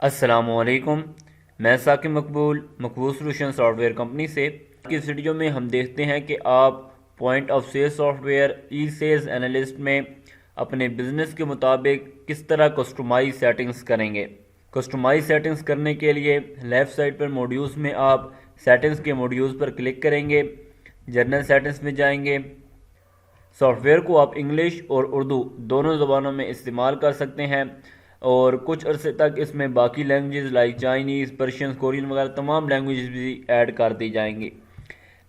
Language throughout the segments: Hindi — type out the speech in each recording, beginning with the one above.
अस्सलामुअलैकुम। मैं साकिब मकबूल सोल्यूशन सॉफ्टवेयर कंपनी से। इस वीडियो में हम देखते हैं कि आप point of sale software e sales analyst में अपने बिजनेस के मुताबिक किस तरह कस्टमाइज सेटिंग्स करेंगे। कस्टमाइज सेटिंग्स करने के लिए लेफ़्ट साइड पर मॉड्यूल्स में आप सेटिंग्स के मॉड्यूल्स पर क्लिक करेंगे, जनरल सेटिंग्स में जाएंगे। सॉफ्टवेयर को आप इंग्लिश और उर्दू दोनों ज़बानों में इस्तेमाल कर सकते हैं और कुछ अरसे तक इसमें बाकी languages like Chinese, Persian, Korean वगैरह तमाम लैंग्वेजेस भी ऐड कर दी जाएंगी।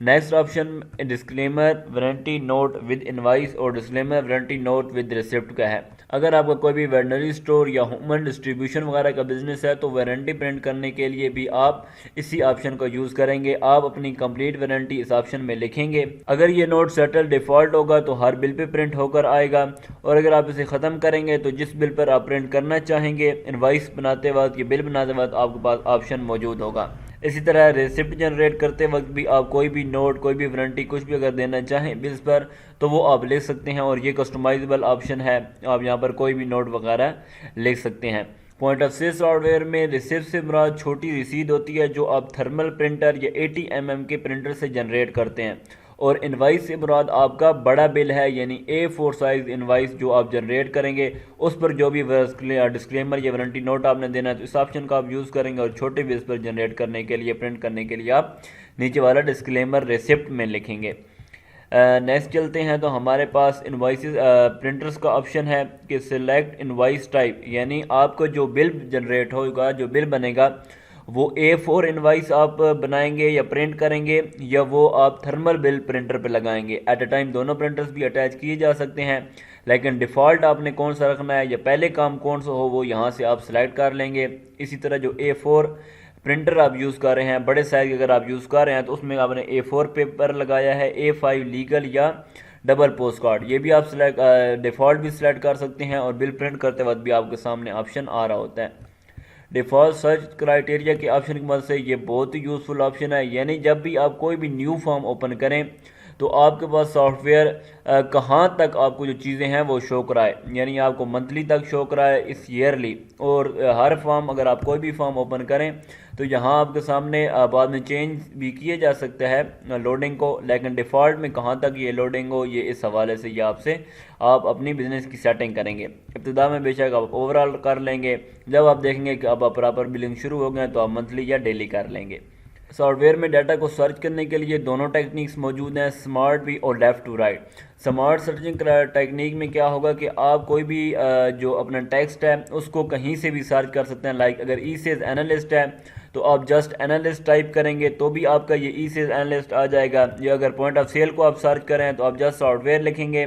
Next option disclaimer warranty note with invoice और disclaimer warranty note with receipt का है। अगर आपका कोई भी वेटनरी स्टोर या ह्यूमन डिस्ट्रीब्यूशन वगैरह का बिजनेस है तो वारंटी प्रिंट करने के लिए भी आप इसी ऑप्शन का यूज़ करेंगे। आप अपनी कंप्लीट वारंटी इस ऑप्शन में लिखेंगे। अगर ये नोट सेटल डिफ़ॉल्ट होगा तो हर बिल पे प्रिंट होकर आएगा, और अगर आप इसे ख़त्म करेंगे तो जिस बिल पर आप प्रिंट करना चाहेंगे इनवाइस बनाते वक्त या बिल बनाते वक्त आपके पास ऑप्शन मौजूद होगा। इसी तरह रेसिप्ट जनरेट करते वक्त भी आप कोई भी नोट, कोई भी वारंटी, कुछ भी अगर देना चाहें बिल्स पर तो वो आप लिख सकते हैं, और ये कस्टमाइजेबल ऑप्शन है। आप यहाँ पर कोई भी नोट वगैरह लिख सकते हैं। पॉइंट ऑफ सेल सॉफ्टवेयर में रिसिप्ट से मुराद छोटी रसीद होती है जो आप थर्मल प्रिंटर या 80 mm के प्रिंटर से जनरेट करते हैं, और इनवाइस से मुराद आपका बड़ा बिल है, यानी A4 साइज इनवाइस जो आप जनरेट करेंगे उस पर जो भी डिस्क्लेमर या वारंटी नोट आपने देना है तो इस ऑप्शन का आप यूज़ करेंगे, और छोटे बिल्स पर जनरेट करने के लिए, प्रिंट करने के लिए आप नीचे वाला डिस्क्लेमर रिसिप्ट में लिखेंगे। नेक्स्ट चलते हैं तो हमारे पास इनवाइसेस प्रिंटर्स का ऑप्शन है कि सिलेक्ट इनवाइस टाइप, यानी आपको जो बिल जनरेट होगा, जो बिल बनेगा वो A4 इनवाइस आप बनाएंगे या प्रिंट करेंगे, या वो आप थर्मल बिल प्रिंटर पे लगाएंगे। एट अ टाइम दोनों प्रिंटर्स भी अटैच किए जा सकते हैं, लेकिन डिफ़ॉल्ट आपने कौन सा रखना है या पहले काम कौन सा हो वो यहाँ से आप सेलेक्ट कर लेंगे। इसी तरह जो A4 प्रिंटर आप यूज़ कर रहे हैं, बड़े साइज अगर आप यूज़ कर रहे हैं तो उसमें आपने A4 पेपर लगाया है, A5 लीगल या डबल पोस्ट कार्ड, ये भी आप डिफ़ॉल्ट भी सिलेक्ट कर सकते हैं, और बिल प्रिंट करते वक्त भी आपके सामने ऑप्शन आ रहा होता है। डिफ़ॉल्ट सर्च क्राइटेरिया के ऑप्शन की मदद से ये बहुत ही यूज़फुल ऑप्शन है, यानी जब भी आप कोई भी न्यू फॉर्म ओपन करें तो आपके पास सॉफ्टवेयर कहाँ तक आपको जो चीज़ें हैं वो शो कराए, यानी आपको मंथली तक शो कराए, इस ईयरली, और हर फॉर्म अगर आप कोई भी फॉर्म ओपन करें तो यहाँ आपके सामने बाद में चेंज भी किया जा सकता है लोडिंग को, लेकिन डिफ़ॉल्ट में कहाँ तक ये लोडिंग हो ये इस हवाले से ये आपसे आप अपनी बिज़नेस की सेटिंग करेंगे। इब्तिदा में बेशक आप ओवरऑल कर लेंगे, जब आप देखेंगे कि अब आप प्रॉपर बिलिंग शुरू हो गए तो आप मंथली या डेली कर लेंगे। सॉफ्टवेयर में डाटा को सर्च करने के लिए दोनों टेक्निक्स मौजूद हैं, स्मार्ट भी और left to right. Smart searching technique में क्या होगा कि आप कोई भी जो अपना टेक्स्ट है उसको कहीं से भी सर्च कर सकते हैं। लाइक अगर ई सेल्स एनालिस्ट है तो आप जस्ट एनालिस्ट टाइप करेंगे तो भी आपका ये ई सेल्स एनालिस्ट आ जाएगा, या अगर पॉइंट ऑफ सेल को आप सर्च करें तो आप जस्ट सॉफ्टवेयर लिखेंगे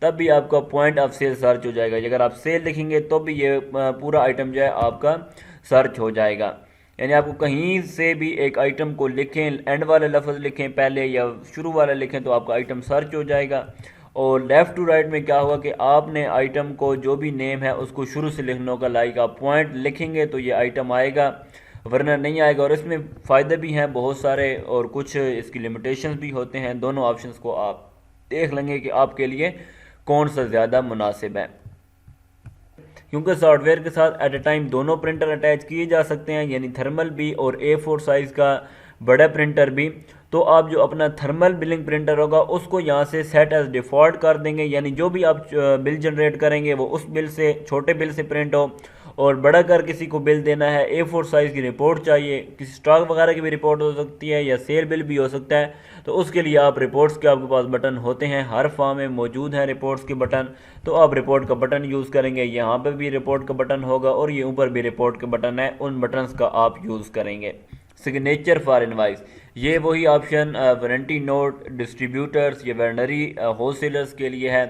तब भी आपका पॉइंट ऑफ सेल सर्च हो जाएगा। अगर आप सेल लिखेंगे तो भी ये पूरा आइटम जो है आपका सर्च हो जाएगा। यानी आपको कहीं से भी एक आइटम को लिखें, एंड वाला लफ्ज़ लिखें पहले या शुरू वाला लिखें तो आपका आइटम सर्च हो जाएगा। और लेफ़्ट टू राइट में क्या होगा कि आपने आइटम को जो भी नेम है उसको शुरू से लिखना होगा। लाइक आप पॉइंट लिखेंगे तो ये आइटम आएगा, वरना नहीं आएगा। और इसमें फ़ायदे भी हैं बहुत सारे और कुछ इसकी लिमिटेशंस भी होते हैं। दोनों ऑप्शंस को आप देख लेंगे कि आपके लिए कौन सा ज़्यादा मुनासिब है, क्योंकि सॉफ्टवेयर के साथ एट अ टाइम दोनों प्रिंटर अटैच किए जा सकते हैं, यानी थर्मल भी और A4 साइज़ का बड़ा प्रिंटर भी। तो आप जो अपना थर्मल बिलिंग प्रिंटर होगा उसको यहाँ से सेट एज डिफ़ॉल्ट कर देंगे, यानी जो भी आप बिल जनरेट करेंगे वो उस बिल से, छोटे बिल से प्रिंट हो। और बड़ा कर किसी को बिल देना है, A4 साइज़ की रिपोर्ट चाहिए, किसी स्टॉक वगैरह की भी रिपोर्ट हो सकती है या सेल बिल भी हो सकता है, तो उसके लिए आप रिपोर्ट्स के आपके पास बटन होते हैं, हर फॉर्म में मौजूद हैं रिपोर्ट्स के बटन, तो आप रिपोर्ट का बटन यूज़ करेंगे। यहाँ पर भी रिपोर्ट का बटन होगा और ये ऊपर भी रिपोर्ट का बटन है, उन बटन्स का आप यूज़ करेंगे। सिग्नेचर फॉर इनवाइस, ये वही ऑप्शन वारंटी नोट डिस्ट्रीब्यूटर्स या वेटनरी होलसेलर्स के लिए है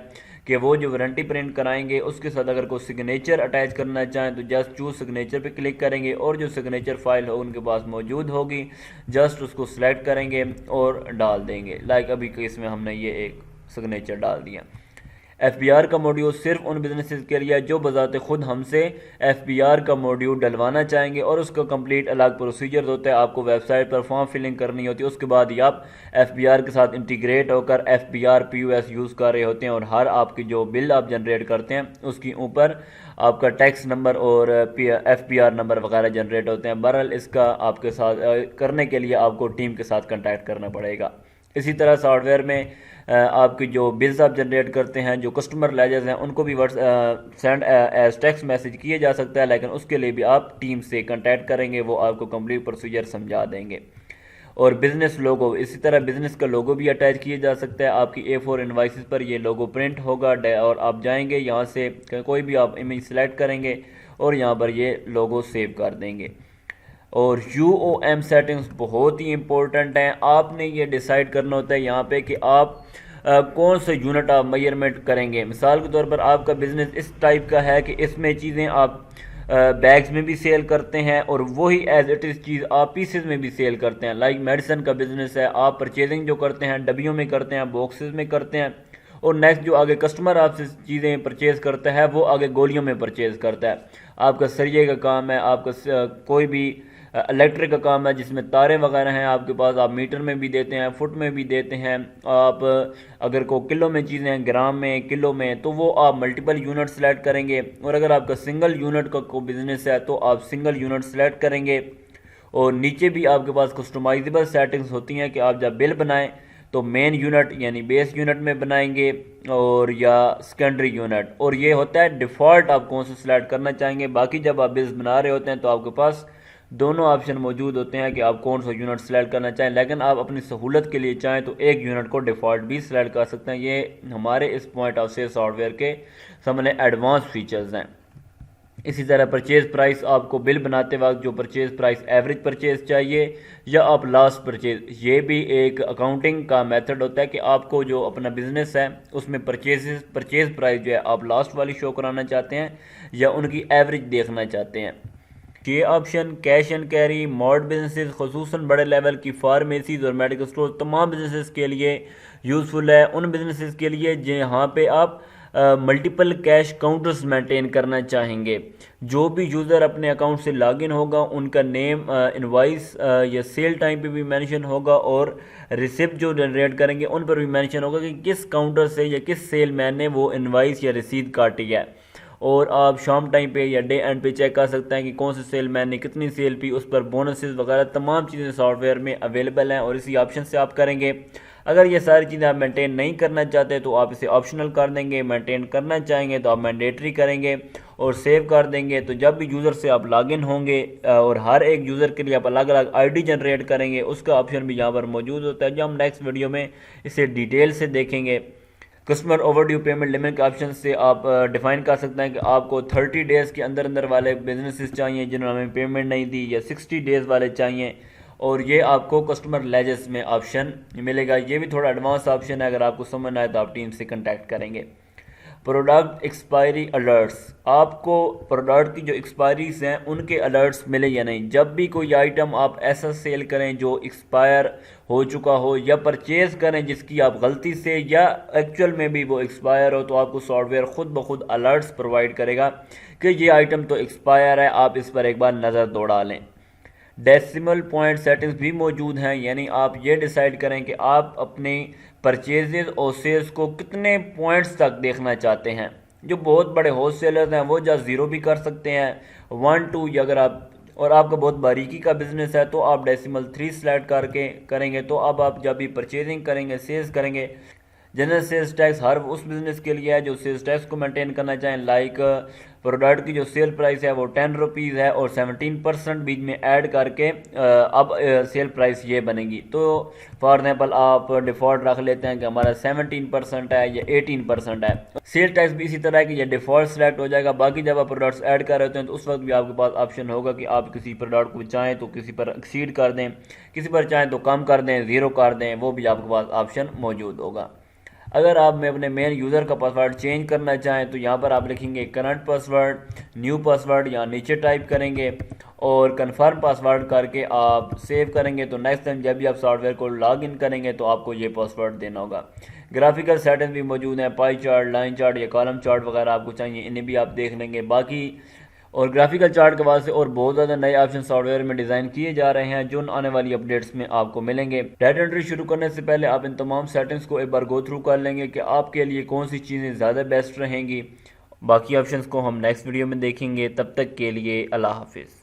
कि वो जो वारंटी प्रिंट कराएंगे उसके साथ अगर कोई सिग्नेचर अटैच करना चाहें तो जस्ट चूज सिग्नेचर पे क्लिक करेंगे, और जो सिग्नेचर फाइल हो उनके पास मौजूद होगी, जस्ट उसको सिलेक्ट करेंगे और डाल देंगे। लाइक अभी केस में हमने ये एक सिग्नेचर डाल दिया। FBR का मॉड्यूल सिर्फ उन बिजनेसेस के लिए जो बजाते खुद हमसे FBR का मॉड्यूल डलवाना चाहेंगे और उसका कंप्लीट अलग प्रोसीजर होता है। आपको वेबसाइट पर फॉर्म फिलिंग करनी होती है, उसके बाद ही आप FBR के साथ इंटीग्रेट होकर FBR POS यूज़ कर रहे होते हैं और हर आपकी जो बिल आप जनरेट करते हैं उसके ऊपर आपका टैक्स नंबर और FBR नंबर वगैरह जनरेट होते हैं। बहरहाल इसका आपके साथ करने के लिए आपको टीम के साथ कॉन्टैक्ट करना पड़ेगा। इसी तरह सॉफ्टवेयर में आपकी जो बिल्स आप जनरेट करते हैं, जो कस्टमर लेजर्स हैं, उनको भी सेंड एज टेक्स्ट मैसेज किए जा सकता है, लेकिन उसके लिए भी आप टीम से कांटेक्ट करेंगे, वो आपको कंप्लीट प्रोसीजर समझा देंगे। और बिज़नेस लोगो, इसी तरह बिज़नेस का लोगो भी अटैच किया जा सकता है। आपकी A4 इनवाइसेस पर ये लोगो प्रिंट होगा और आप जाएंगे यहाँ से कोई भी आप इमेज सेलेक्ट करेंगे और यहाँ पर ये लोगो सेव कर देंगे। और UOM सेटिंग्स बहुत ही इंपॉर्टेंट हैं। आपने ये डिसाइड करना होता है यहाँ पे कि आप कौन से यूनिट आप मेजरमेंट करेंगे। मिसाल के तौर पर आपका बिजनेस इस टाइप का है कि इसमें चीज़ें आप बैग्स में भी सेल करते हैं और वही एज इट इज़ चीज़ आप पीसेस में भी सेल करते हैं। लाइक मेडिसिन का बिजनेस है, आप परचेजिंग जो करते हैं डब्बियों में करते हैं, बॉक्सेस में करते हैं, और नेक्स्ट जो आगे कस्टमर आपसे चीज़ें परचेज़ करता है वो आगे गोलियों में परचेज़ करता है। आपका सरिये का काम है, आपका कोई भी इलेक्ट्रिक का काम है जिसमें तारे वगैरह हैं आपके पास, आप मीटर में भी देते हैं, फुट में भी देते हैं। आप अगर को किलो में चीज़ें हैं, ग्राम में, किलो में, तो वो आप मल्टीपल यूनिट सेलेक्ट करेंगे। और अगर आपका सिंगल यूनिट का को बिज़नेस है तो आप सिंगल यूनिट सेलेक्ट करेंगे। और नीचे भी आपके पास कस्टमाइजेबल सेटिंग्स होती हैं कि आप जब बिल बनाएं तो मेन यूनिट यानी बेस यूनिट में बनाएंगे और या सेकेंडरी यूनिट, और ये होता है डिफ़ॉल्ट आप कौन सा सेलेक्ट करना चाहेंगे। बाकी जब आप बिल्स बना रहे होते हैं तो आपके पास दोनों ऑप्शन मौजूद होते हैं कि आप कौन सा यूनिट सेलेक्ट करना चाहें, लेकिन आप अपनी सहूलत के लिए चाहें तो एक यूनिट को डिफ़ॉल्ट भी सेलेक्ट कर सकते हैं। ये हमारे इस पॉइंट ऑफ सेल सॉफ्टवेयर के सामने एडवांस फीचर्स हैं। इसी तरह परचेज़ प्राइस, आपको बिल बनाते वक्त जो परचेज़ प्राइस एवरेज परचेज़ चाहिए या आप लास्ट परचेज़, ये भी एक अकाउंटिंग का मेथड होता है कि आपको जो अपना बिजनेस है उसमें परचेज़ प्राइस जो है आप लास्ट वाली शो कराना चाहते हैं या उनकी एवरेज देखना चाहते हैं। ये option cash and carry, mod businesses, खुसूसन बड़े लेवल की फार्मेसीज और मेडिकल स्टोर, तमाम बिजनेसेस के लिए यूज़फुल है। उन बिजनेसेस के लिए जहाँ पे आप मल्टीपल कैश काउंटर्स मेंटेन करना चाहेंगे। जो भी यूज़र अपने अकाउंट से लॉगिन होगा उनका नेम इनवाइस या सेल टाइम पे भी मेंशन होगा और रिसिप्ट जो जनरेट करेंगे उन पर भी मेंशन होगा कि किस काउंटर से या किस सेल मैन ने वो इनवाइस या रसीद काटी है। और आप शाम टाइम पे या डे एंड पे चेक कर सकते हैं कि कौन से सेल मैन ने कितनी सेल पी, उस पर बोनसेस वगैरह तमाम चीज़ें सॉफ्टवेयर में अवेलेबल हैं और इसी ऑप्शन से आप करेंगे। अगर ये सारी चीज़ें आप मेंटेन नहीं करना चाहते तो आप इसे ऑप्शनल कर देंगे, मेंटेन करना चाहेंगे तो आप मैंडेटरी करेंगे और सेव कर देंगे। तो जब भी यूज़र से आप लॉगिन होंगे और हर एक यूज़र के लिए आप अलग अलग ID जनरेट करेंगे, उसका ऑप्शन भी यहाँ पर मौजूद होता है, जो हम नेक्स्ट वीडियो में इसे डिटेल से देखेंगे। कस्टमर ओवरड्यू पेमेंट लिमिट के ऑप्शन से आप डिफाइन कर सकते हैं कि आपको 30 डेज़ के अंदर अंदर वाले बिजनेसेस चाहिए जिन्होंने हमें पेमेंट नहीं दी, या 60 डेज़ वाले चाहिए, और ये आपको कस्टमर लेजर्स में ऑप्शन मिलेगा। ये भी थोड़ा एडवांस ऑप्शन है, अगर आपको समझना है तो आप टीम से कांटेक्ट करेंगे। प्रोडक्ट एक्सपायरी अलर्ट्स, आपको प्रोडक्ट की जो एक्सपायरीज हैं उनके अलर्ट्स मिले या नहीं। जब भी कोई आइटम आप ऐसा सेल करें जो एक्सपायर हो चुका हो या परचेज़ करें जिसकी आप गलती से या एक्चुअल में भी वो एक्सपायर हो, तो आपको सॉफ्टवेयर खुद ब खुद अलर्ट्स प्रोवाइड करेगा कि ये आइटम तो एक्सपायर है, आप इस पर एक बार नज़र दौड़ा लें। डेसिमल पॉइंट सेटिंग्स भी मौजूद हैं, यानी आप ये डिसाइड करें कि आप अपने परचेजेज और सेल्स को कितने पॉइंट्स तक देखना चाहते हैं। जो बहुत बड़े होल सेलर्स हैं वो जस्ट 0 भी कर सकते हैं, 1 2, या अगर आप और आपका बहुत बारीकी का बिजनेस है तो आप डेसिमल 3 सेलेक्ट करके करेंगे। तो अब आप जब भी परचेजिंग करेंगे, सेल्स करेंगे, जनरल सेल्स टैक्स हर उस बिज़नेस के लिए है जो सेल्स टैक्स को मेंटेन करना चाहें। लाइक प्रोडक्ट की जो सेल प्राइस है वो 10 रुपीज़ है और 17% बीच में ऐड करके अब सेल प्राइस ये बनेगी। तो फॉर एग्जांपल आप डिफ़ॉल्ट रख लेते हैं कि हमारा 17% है या 18% है। सेल टैक्स भी इसी तरह है कि ये डिफ़ॉल्ट सेलेक्ट हो जाएगा। बाकी जब आप प्रोडक्ट्स ऐड कर रहे होते हैं तो उस वक्त भी आपके पास ऑप्शन होगा कि आप किसी प्रोडक्ट को चाहें तो किसी पर एक्सीड कर दें, किसी पर चाहें तो कम कर दें, 0 कर दें, वो भी आपके पास ऑप्शन मौजूद होगा। अगर आप में अपने मेन यूज़र का पासवर्ड चेंज करना चाहें तो यहाँ पर आप लिखेंगे करंट पासवर्ड, न्यू पासवर्ड, यहाँ नीचे टाइप करेंगे और कन्फर्म पासवर्ड करके आप सेव करेंगे। तो नेक्स्ट टाइम जब भी आप सॉफ्टवेयर को लॉग इन करेंगे तो आपको ये पासवर्ड देना होगा। ग्राफिकल सेटिंग्स भी मौजूद हैं, पाई चार्ट, लाइन चार्ट या कॉलम चार्ट वगैरह आपको चाहिए, इन्हें भी आप देख लेंगे। बाकी और ग्राफिकल चार्ट के बाद से और बहुत ज़्यादा नए ऑप्शन सॉफ्टवेयर में डिज़ाइन किए जा रहे हैं जो आने वाली अपडेट्स में आपको मिलेंगे। डाटा एंट्री शुरू करने से पहले आप इन तमाम सेटिंग्स को एक बार गो थ्रू कर लेंगे कि आपके लिए कौन सी चीज़ें ज़्यादा बेस्ट रहेंगी। बाकी ऑप्शंस को हम नेक्स्ट वीडियो में देखेंगे। तब तक के लिए अल्लाह हाफिज़।